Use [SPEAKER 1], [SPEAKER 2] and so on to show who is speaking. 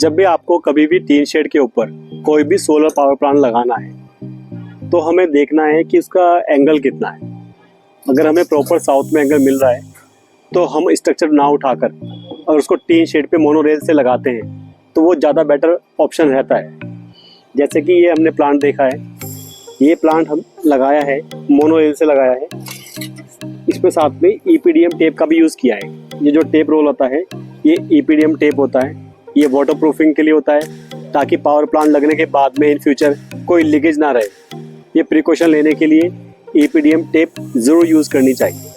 [SPEAKER 1] जब भी आपको कभी भी टीन शेड के ऊपर कोई भी सोलर पावर प्लांट लगाना है तो हमें देखना है कि उसका एंगल कितना है। अगर हमें प्रॉपर साउथ में एंगल मिल रहा है तो हम स्ट्रक्चर ना उठाकर और उसको टीन शेड पे मोनोरेल से लगाते हैं तो वो ज़्यादा बेटर ऑप्शन रहता है। जैसे कि ये हमने प्लांट देखा है, ये प्लांट हम लगाया है मोनोरेल से लगाया है। इसमें साथ में ईपीडीएम टेप का भी यूज़ किया है। ये जो टेप रोल होता है ये ईपीडीएम टेप होता है। ये वाटर प्रूफिंग के लिए होता है ताकि पावर प्लांट लगने के बाद में इन फ्यूचर कोई लीकेज ना रहे। ये प्रिकॉशन लेने के लिए ईपीडीएम टेप ज़रूर यूज़ करनी चाहिए।